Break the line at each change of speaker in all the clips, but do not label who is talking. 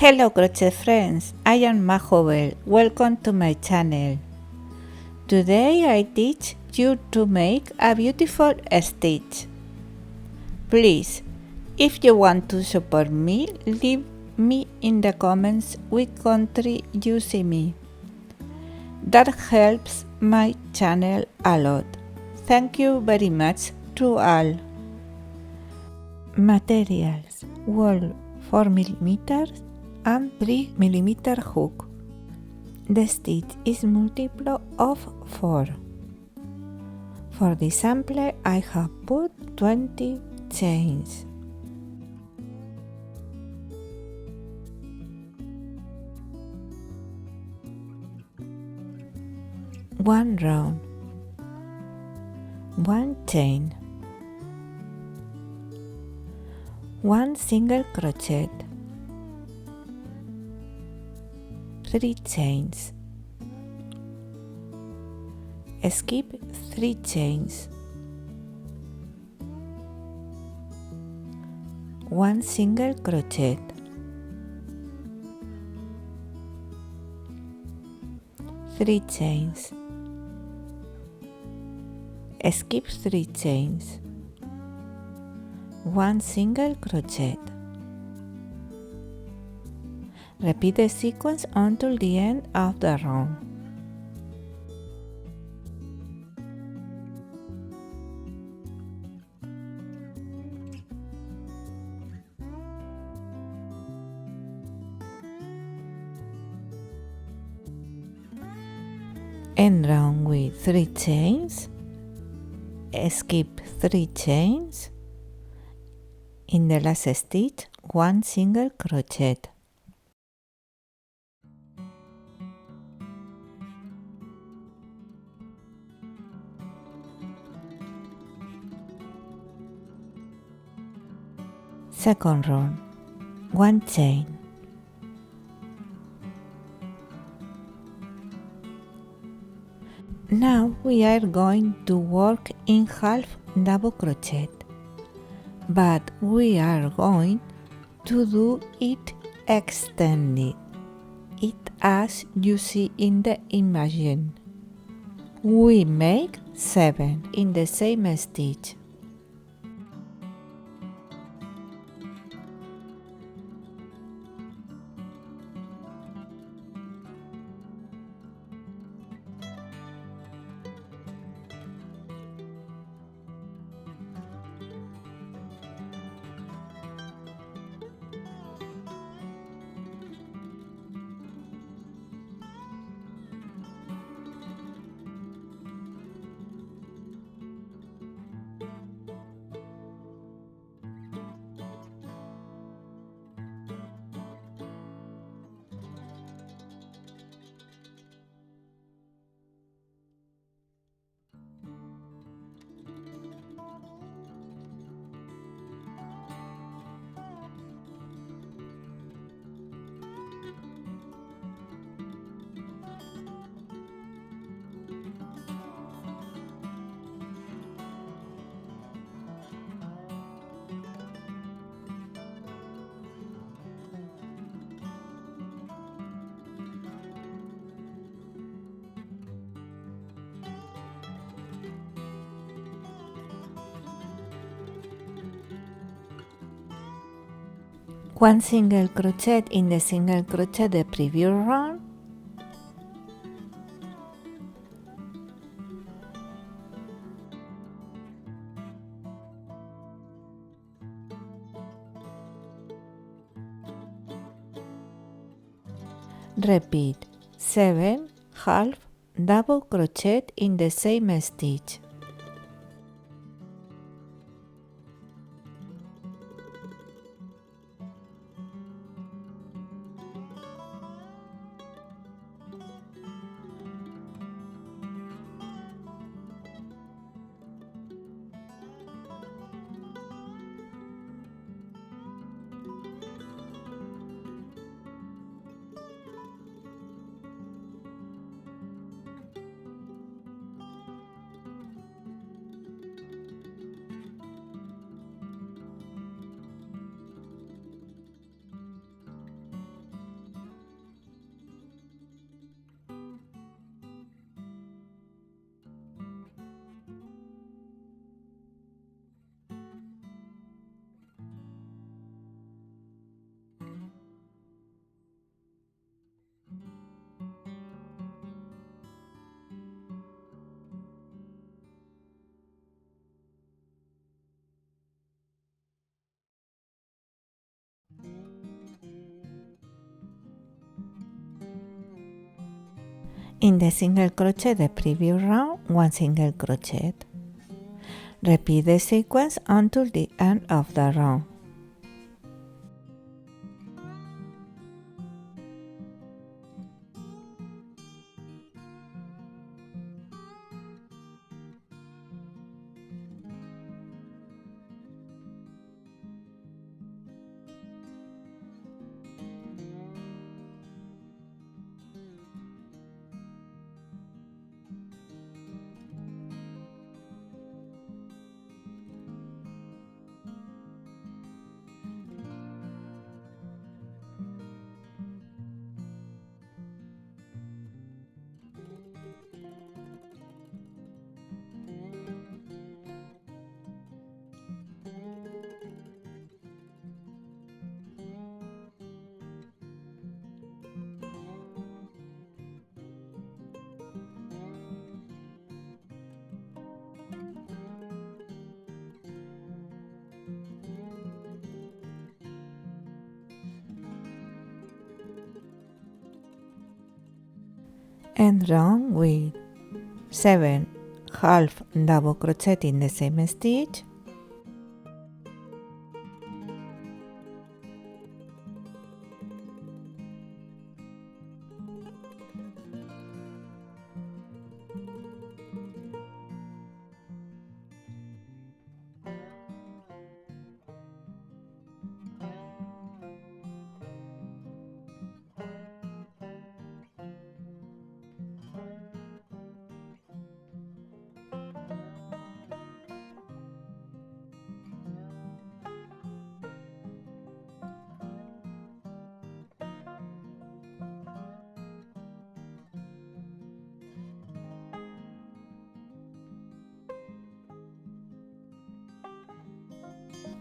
Hello crochet friends, I am Majovel. Welcome to my channel. Today I teach you to make a beautiful stitch. Please, if you want to support me, leave me in the comments which country you see me. That helps my channel a lot. Thank you very much to all. Materials: wool 4mm and 3mm hook. The stitch is multiple of 4. For this sample I have put 20 chains. One round, one chain, one single crochet, 3 chains, skip 3 chains, 1 single crochet, 3 chains, skip 3 chains, 1 single crochet. Repeat the sequence until the end of the round. End round with 3 chains, skip 3 chains, in the last stitch 1 single crochet. Second round, 1 chain, now we are going to work in half double crochet, but we are going to do it extended, it as you see in the image. We make 7 in the same stitch. One single crochet in the single crochet the previous round, repeat 7 half double crochet in the same stitch. In the single crochet the previous round, 1 single crochet. Repeat the sequence until the end of the round. End round with 7 half double crochet in the same stitch,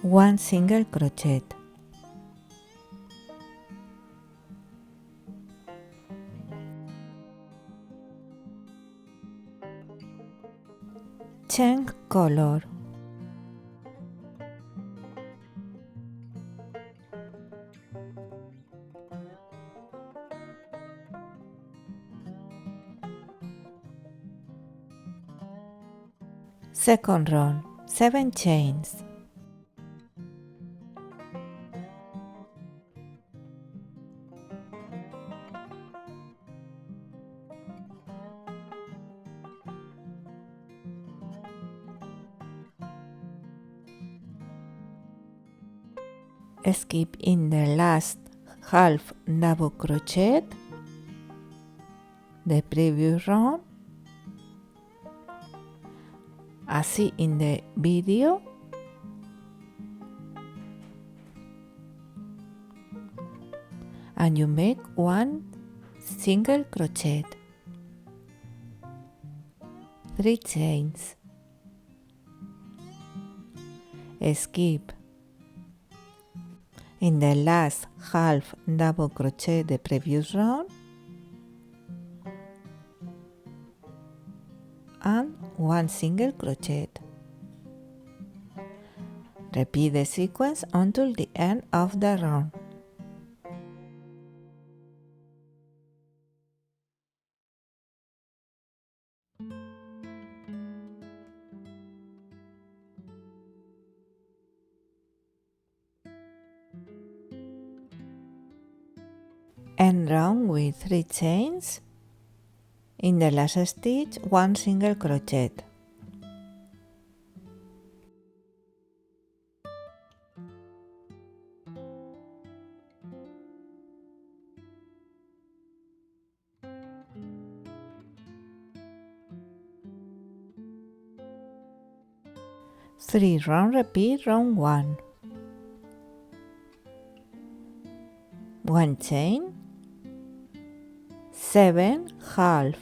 one single crochet. Change color. Second round, 7 chains. Skip in the last half double crochet the previous round, as seen in the video, and you make one single crochet, 3 chains, skip in the last half double crochet the previous round, and one single crochet. Repeat the sequence until the end of the round. End round with 3 chains. In the last stitch, one single crochet. Three round repeat, round 1. 1 chain, 7 half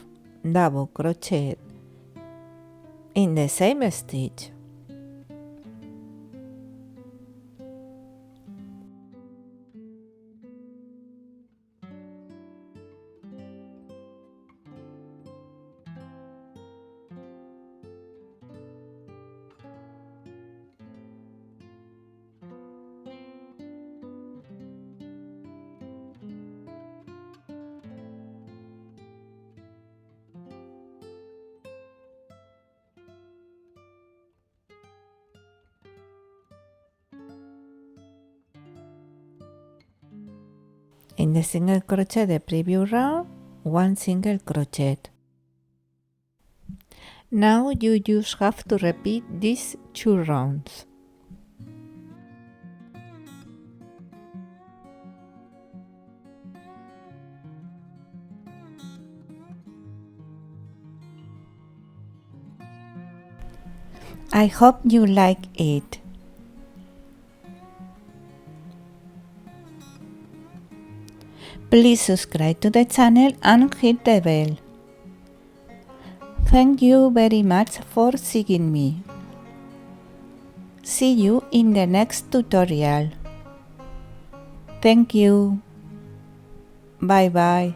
double crochet in the same stitch. In the single crochet the previous round, 1 single crochet. Now you just have to repeat these 2 rounds. I hope you like it. Please subscribe to the channel and hit the bell. Thank you very much for seeing me. See you in the next tutorial. Thank you. Bye bye.